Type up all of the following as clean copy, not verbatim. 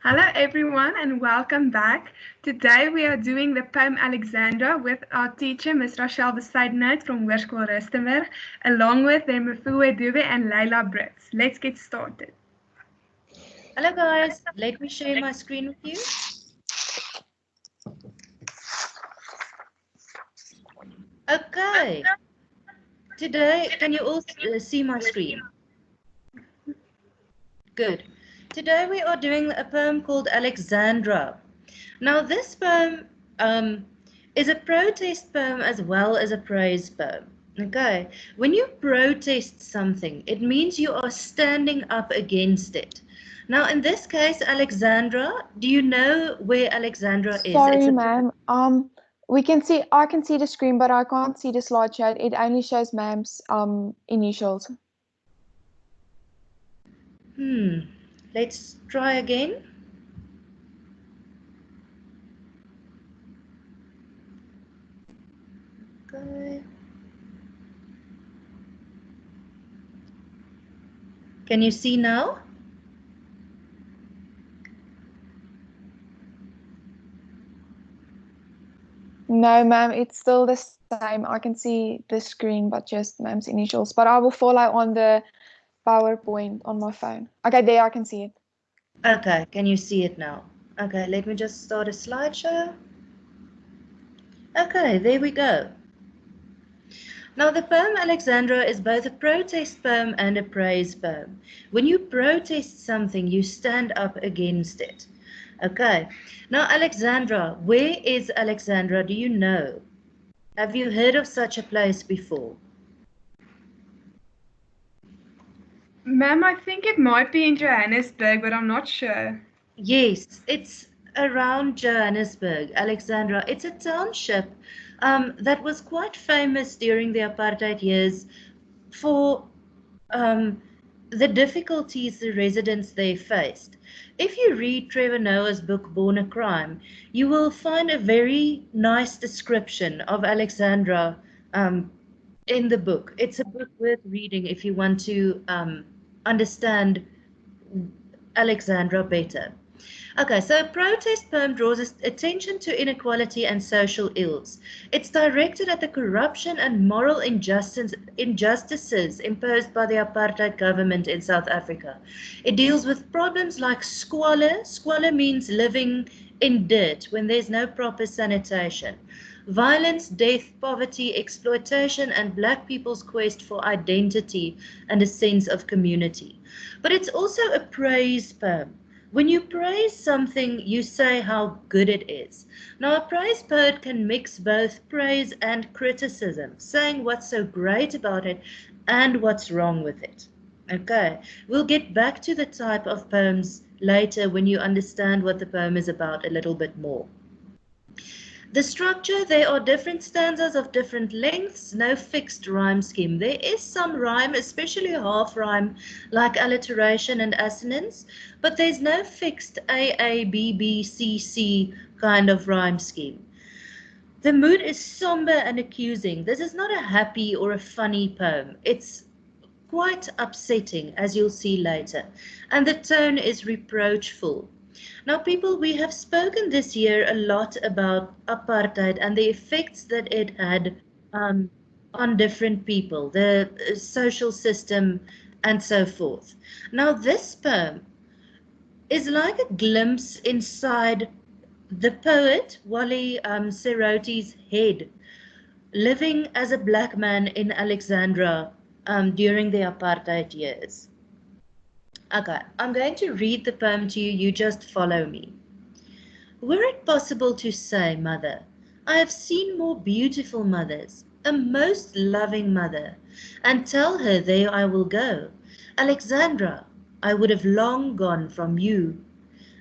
Hello everyone and welcome back. Today we are doing the poem Alexandra with our teacher Ms. Rachelle Bezuidenhout from Hoërskool Rustenburg along with their Navrae and Leila Brits. Let's get started. Hello guys, let me share my screen with you. Okay, today can you all see my screen? Good. Today we are doing a poem called Alexandra. Now this poem is a protest poem as well as a praise poem. Okay, when you protest something, it means you are standing up against it. Now in this case, Alexandra, do you know where Alexandra is? Sorry, ma'am. I can see the screen, but I can't see the slideshow. It only shows ma'am's initials. Let's try again. Okay. Can you see now? No, ma'am, it's still the same. I can see the screen, but just ma'am's initials. But I will follow on the PowerPoint on my phone. Okay, there I can see it. Okay, can you see it now? Okay, let me just start a slideshow. Okay, there we go. Now the poem Alexandra is both a protest poem and a praise poem. When you protest something, you stand up against it. Okay, now Alexandra, where is Alexandra? Do you know? Have you heard of such a place before? Ma'am, I think it might be in Johannesburg, but I'm not sure. Yes, it's around Johannesburg, Alexandra. It's a township that was quite famous during the apartheid years for the difficulties the residents there faced. If you read Trevor Noah's book Born a Crime, you will find a very nice description of Alexandra in the book. It's a book worth reading if you want to understand Alexandra better. Okay, so a protest poem draws attention to inequality and social ills. It's directed at the corruption and moral injustices imposed by the apartheid government in South Africa. It deals with problems like squalor. Squalor means living in dirt when there's no proper sanitation. Violence, death, poverty, exploitation, and Black people's quest for identity and a sense of community. But it's also a praise poem. When you praise something, you say how good it is. Now, a praise poet can mix both praise and criticism, saying what's so great about it and what's wrong with it. Okay, we'll get back to the type of poems later when you understand what the poem is about a little bit more. The structure, there are different stanzas of different lengths, no fixed rhyme scheme. There is some rhyme, especially half rhyme, like alliteration and assonance, but there's no fixed A, B, B, C kind of rhyme scheme. The mood is somber and accusing. This is not a happy or a funny poem. It's quite upsetting, as you'll see later, and the tone is reproachful. Now, people, we have spoken this year a lot about apartheid and the effects that it had on different people, the social system, and so forth. Now, this poem is like a glimpse inside the poet Wally Serote's head, living as a Black man in Alexandra during the apartheid years. Okay, I'm going to read the poem to you, you just follow me. Were it possible to say, mother, I have seen more beautiful mothers, a most loving mother, and tell her there I will go. Alexandra, I would have long gone from you.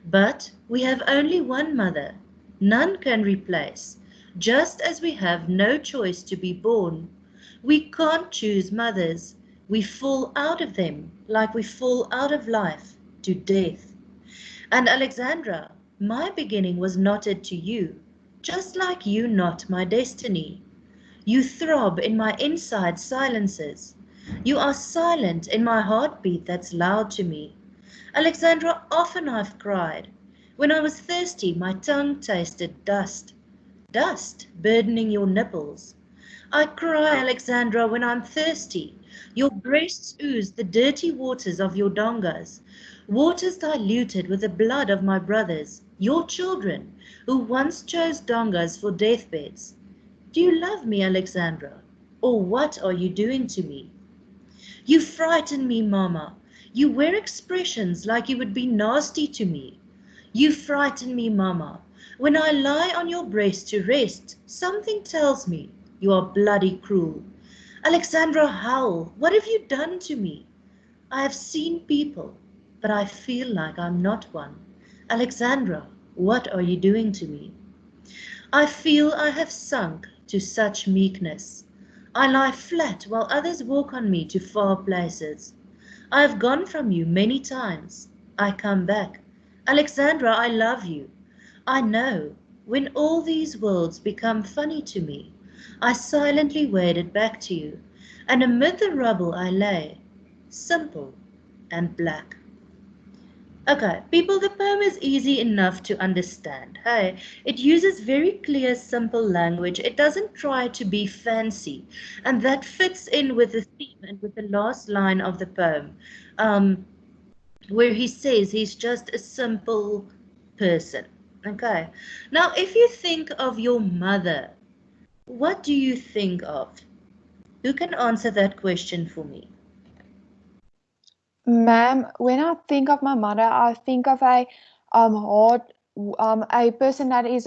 But we have only one mother, none can replace, just as we have no choice to be born. We can't choose mothers. We fall out of them like we fall out of life to death. And Alexandra, my beginning was knotted to you, just like you knot my destiny. You throb in my inside silences. You are silent in my heartbeat that's loud to me. Alexandra, often I've cried. When I was thirsty, my tongue tasted dust. Dust burdening your nipples. I cry, Alexandra, when I'm thirsty. Your breasts ooze the dirty waters of your dongas, waters diluted with the blood of my brothers, your children, who once chose dongas for deathbeds. Do you love me, Alexandra? Or what are you doing to me? You frighten me, Mama. You wear expressions like you would be nasty to me. You frighten me, Mama. When I lie on your breast to rest, something tells me you are bloody cruel. Alexandra, howl. What have you done to me? I have seen people, but I feel like I'm not one. Alexandra, what are you doing to me? I feel I have sunk to such meekness. I lie flat while others walk on me to far places. I have gone from you many times. I come back. Alexandra, I love you. I know, when all these worlds become funny to me, I silently waded back to you, and amid the rubble I lay, simple and black. Okay, people, the poem is easy enough to understand. Hey, it uses very clear, simple language. It doesn't try to be fancy, and that fits in with the theme and with the last line of the poem, where he says he's just a simple person. Okay, now if you think of your mother, what do you think of? Who can answer that question for me? Ma'am, when I think of my mother, I think of a hard, a person that is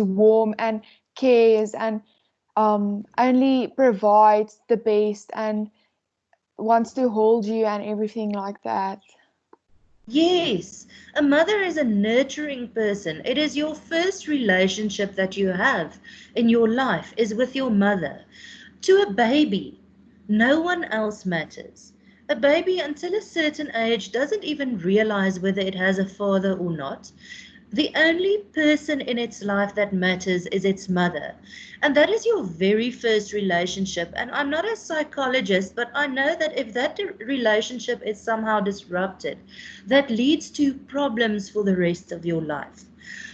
warm and cares and only provides the best and wants to hold you and everything like that. Yes, a mother is a nurturing person. It is your first relationship that you have in your life is with your mother. To a baby, no one else matters. A baby until a certain age doesn't even realize whether it has a father or not. The only person in its life that matters is its mother. And that is your very first relationship. And I'm not a psychologist, but I know that if that relationship is somehow disrupted, that leads to problems for the rest of your life.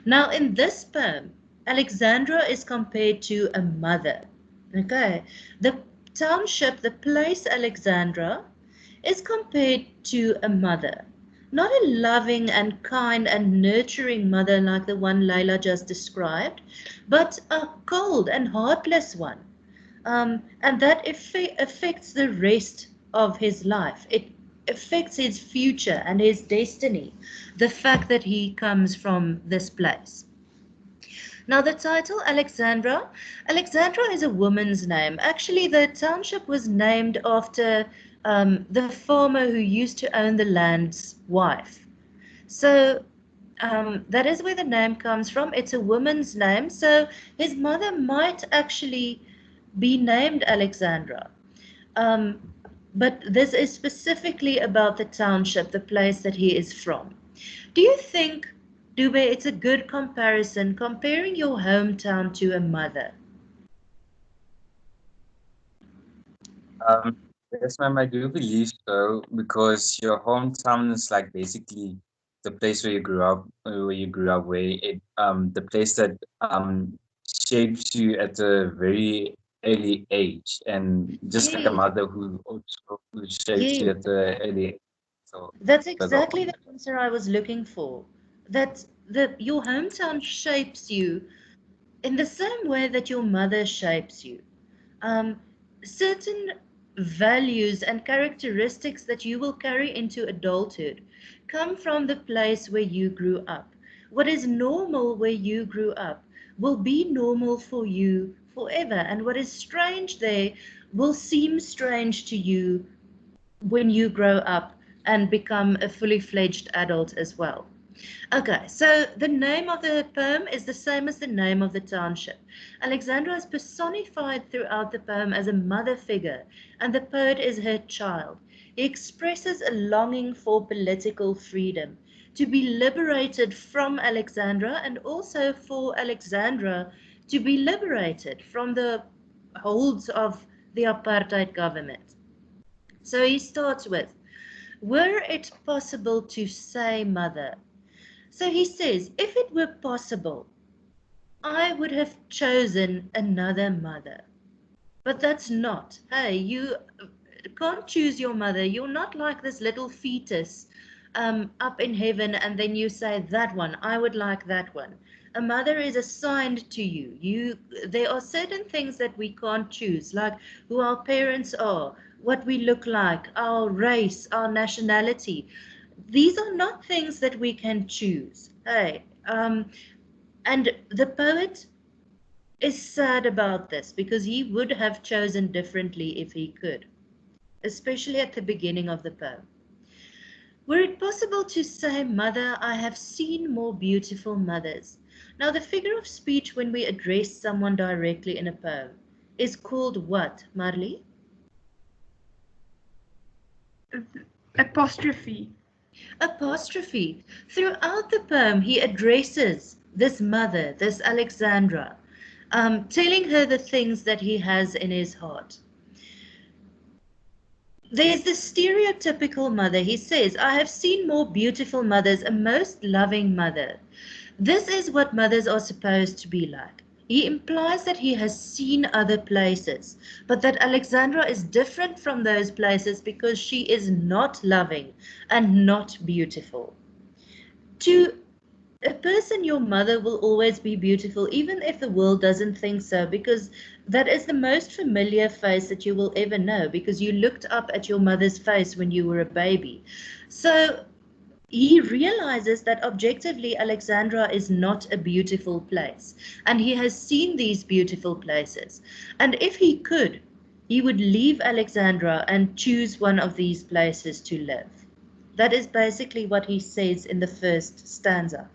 Now, in this poem, Alexandra is compared to a mother. Okay, the township, the place Alexandra, is compared to a mother. Not a loving and kind and nurturing mother like the one Layla just described, but a cold and heartless one. And that affects the rest of his life. It affects his future and his destiny, the fact that he comes from this place. Now the title Alexandra is a woman's name. Actually, the township was named after the farmer who used to own the land's wife. So that is where the name comes from. It's a woman's name. So his mother might actually be named Alexandra. But this is specifically about the township, the place that he is from. Do you think, Dube, it's a good comparison, comparing your hometown to a mother? Yes, ma'am, I do believe so, because your hometown is like basically the place where you grew up, where it the place that shapes you at a very early age, and just like a Yes, mother who shapes you yes. at a early age. So That's that's all. exactly the answer I was looking for. That your hometown shapes you in the same way that your mother shapes you. Um, certain values and characteristics that you will carry into adulthood come from the place where you grew up. What is normal where you grew up will be normal for you forever, and what is strange there will seem strange to you when you grow up and become a fully fledged adult as well. Okay, so the name of the poem is the same as the name of the township. Alexandra is personified throughout the poem as a mother figure, and the poet is her child. He expresses a longing for political freedom, to be liberated from Alexandra, and also for Alexandra to be liberated from the holds of the apartheid government. So he starts with, were it possible to say, mother, So he says, if it were possible, I would have chosen another mother. But that's not. Hey, you can't choose your mother. You're not like this little fetus up in heaven and then you say, that one, I would like that one. A mother is assigned to you. There are certain things that we can't choose, like who our parents are, what we look like, our race, our nationality. These are not things that we can choose. Hey, and the poet is sad about this because he would have chosen differently if he could, especially at the beginning of the poem. Were it possible to say, Mother, I have seen more beautiful mothers. Now, the figure of speech when we address someone directly in a poem is called what, Marley? Apostrophe. Apostrophe. Throughout the poem, he addresses this mother, this Alexandra, telling her the things that he has in his heart. There's the stereotypical mother. He says, I have seen more beautiful mothers, a most loving mother. This is what mothers are supposed to be like. He implies that he has seen other places, but that Alexandra is different from those places because she is not loving and not beautiful. To a person, your mother will always be beautiful, even if the world doesn't think so, because that is the most familiar face that you will ever know, because you looked up at your mother's face when you were a baby. So he realizes that objectively Alexandra is not a beautiful place, and he has seen these beautiful places. And if he could, he would leave Alexandra and choose one of these places to live. That is basically what he says in the first stanza.